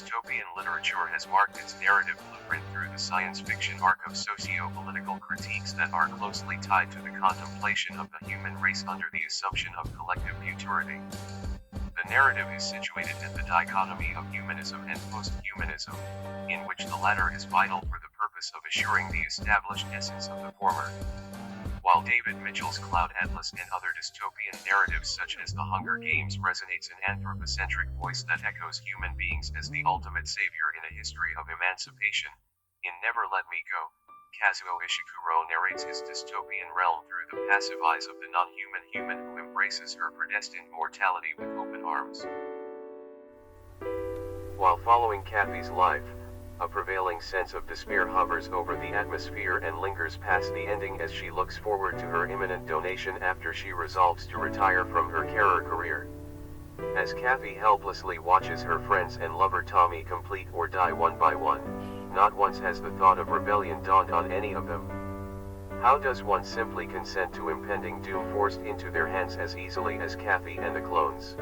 dystopian literature has marked its narrative blueprint through the science fiction arc of socio-political critiques that are closely tied to the contemplation of the human race under the assumption of collective futurity. The narrative is situated at the dichotomy of humanism and post-humanism, in which the latter is vital for the purpose of assuring the established essence of the former. While David Mitchell's Cloud Atlas and other dystopian narratives such as The Hunger Games resonates an anthropocentric voice that echoes human beings as the ultimate savior in a history of emancipation, in Never Let Me Go, Kazuo Ishiguro narrates his dystopian realm through the passive eyes of the non-human human who embraces her predestined mortality with open arms. While following Kathy's life, a prevailing sense of despair hovers over the atmosphere and lingers past the ending as she looks forward to her imminent donation after she resolves to retire from her carer career. As Kathy helplessly watches her friends and lover Tommy complete or die one by one, not once has the thought of rebellion dawned on any of them. How does one simply consent to impending doom forced into their hands as easily as Kathy and the clones?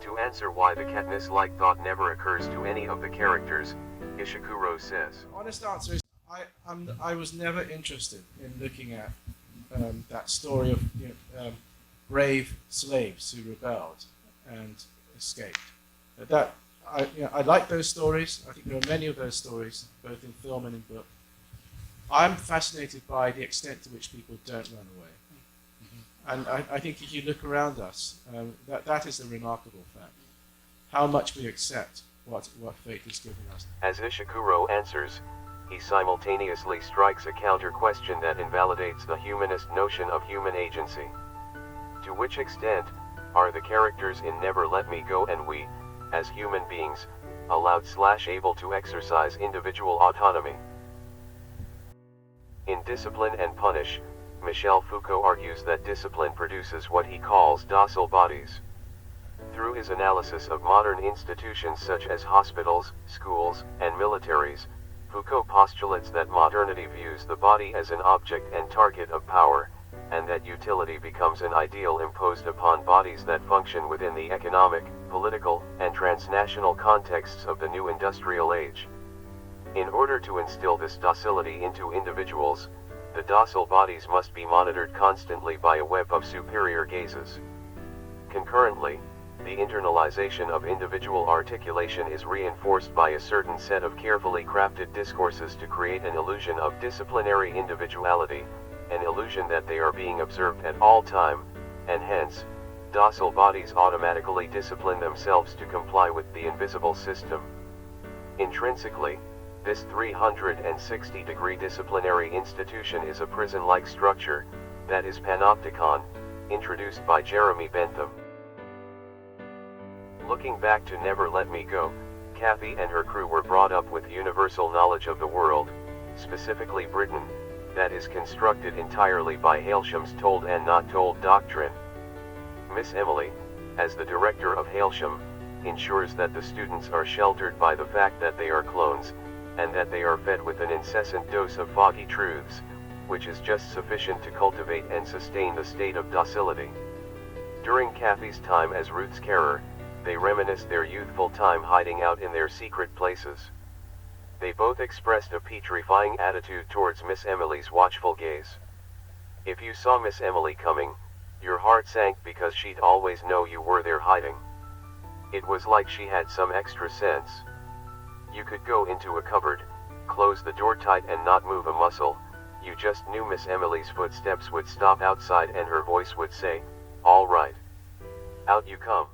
To answer why the Katniss-like thought never occurs to any of the characters, Ishiguro says, honest answer is I was never interested in looking at that story of brave slaves who rebelled and escaped. I like those stories. I think there are many of those stories, both in film and in book. I'm fascinated by the extent to which people don't run away. And I think if you look around us, that is a remarkable fact. How much we accept what fate has given us. As Ishiguro answers, he simultaneously strikes a counter-question that invalidates the humanist notion of human agency. To which extent are the characters in Never Let Me Go and we, as human beings, allowed/able to exercise individual autonomy? In Discipline and Punish, Michel Foucault argues that discipline produces what he calls docile bodies. Through his analysis of modern institutions such as hospitals, schools, and militaries, Foucault postulates that modernity views the body as an object and target of power, and that utility becomes an ideal imposed upon bodies that function within the economic, political, and transnational contexts of the new industrial age. In order to instill this docility into individuals, the docile bodies must be monitored constantly by a web of superior gazes. Concurrently, the internalization of individual articulation is reinforced by a certain set of carefully crafted discourses to create an illusion of disciplinary individuality, an illusion that they are being observed at all time, and hence, docile bodies automatically discipline themselves to comply with the invisible system. Intrinsically, this 360-degree disciplinary institution is a prison-like structure, that is Panopticon, introduced by Jeremy Bentham. Looking back to Never Let Me Go, Kathy and her crew were brought up with universal knowledge of the world, specifically Britain, that is constructed entirely by Hailsham's told and not told doctrine. Miss Emily, as the director of Hailsham, ensures that the students are sheltered by the fact that they are clones, and that they are fed with an incessant dose of foggy truths, which is just sufficient to cultivate and sustain the state of docility. During Kathy's time as Ruth's carer, they reminisce their youthful time hiding out in their secret places. They both expressed a petrifying attitude towards Miss Emily's watchful gaze. If you saw Miss Emily coming, your heart sank because she'd always know you were there hiding. It was like she had some extra sense. You could go into a cupboard, close the door tight and not move a muscle, you just knew Miss Emily's footsteps would stop outside and her voice would say, "All right. Out you come."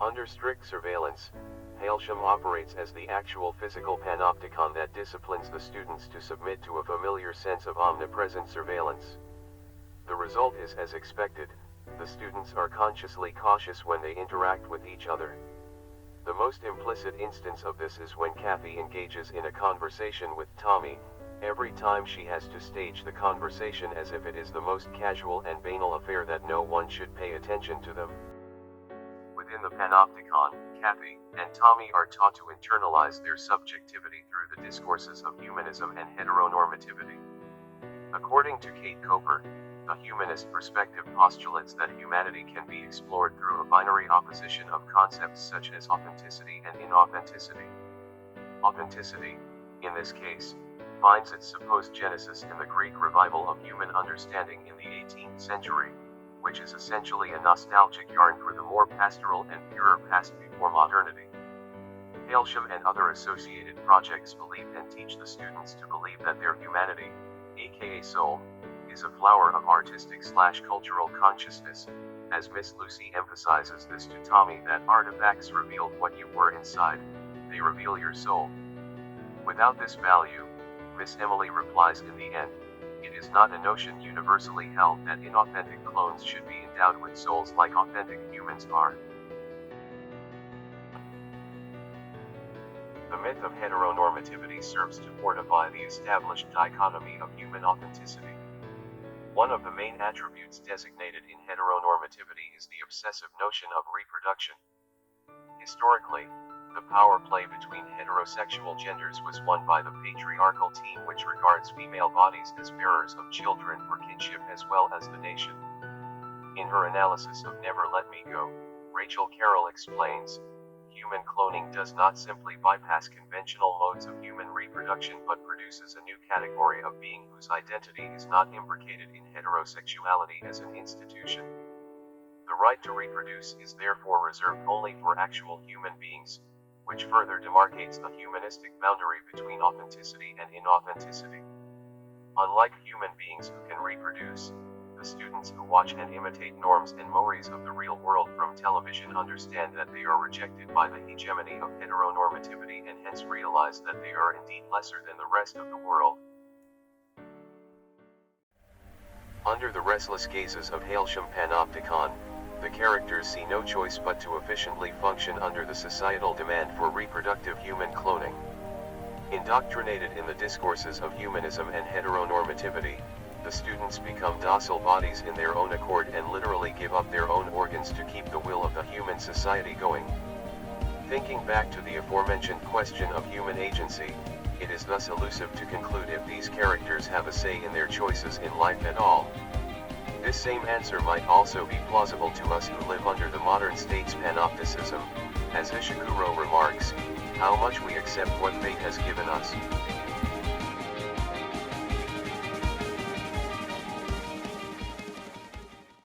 Under strict surveillance, Hailsham operates as the actual physical panopticon that disciplines the students to submit to a familiar sense of omnipresent surveillance. The result is as expected, the students are consciously cautious when they interact with each other. The most implicit instance of this is when Kathy engages in a conversation with Tommy. Every time she has to stage the conversation as if it is the most casual and banal affair that no one should pay attention to them. Within the Panopticon, Kathy and Tommy are taught to internalize their subjectivity through the discourses of humanism and heteronormativity. According to Kate Coper, The humanist perspective postulates that humanity can be explored through a binary opposition of concepts such as authenticity and inauthenticity. Authenticity, in this case, finds its supposed genesis in the Greek revival of human understanding in the 18th century, which is essentially a nostalgic yarn for the more pastoral and purer past before modernity. Hailsham and other associated projects believe and teach the students to believe that their humanity, aka soul, is a flower of artistic/cultural consciousness, as Miss Lucy emphasizes this to Tommy, that artifacts reveal what you were inside, they reveal your soul. Without this value, Miss Emily replies in the end, it is not a notion universally held that inauthentic clones should be endowed with souls like authentic humans are. The myth of heteronormativity serves to fortify the established dichotomy of human authenticity. One of the main attributes designated in heteronormativity is the obsessive notion of reproduction. Historically, the power play between heterosexual genders was won by the patriarchal team, which regards female bodies as bearers of children for kinship as well as the nation. In her analysis of Never Let Me Go, Rachel Carroll explains, human cloning does not simply bypass conventional modes of human reproduction but produces a new category of being whose identity is not imbricated in heterosexuality as an institution. The right to reproduce is therefore reserved only for actual human beings, which further demarcates the humanistic boundary between authenticity and inauthenticity. Unlike human beings who can reproduce, the students who watch and imitate norms and mores of the real world from television understand that they are rejected by the hegemony of heteronormativity and hence realize that they are indeed lesser than the rest of the world. Under the restless gazes of Hailsham Panopticon, the characters see no choice but to efficiently function under the societal demand for reproductive human cloning. Indoctrinated in the discourses of humanism and heteronormativity, the students become docile bodies in their own accord and literally give up their own organs to keep the will of the human society going. Thinking back to the aforementioned question of human agency, it is thus elusive to conclude if these characters have a say in their choices in life at all. This same answer might also be plausible to us who live under the modern state's panopticism, as Ishiguro remarks, how much we accept what fate has given us.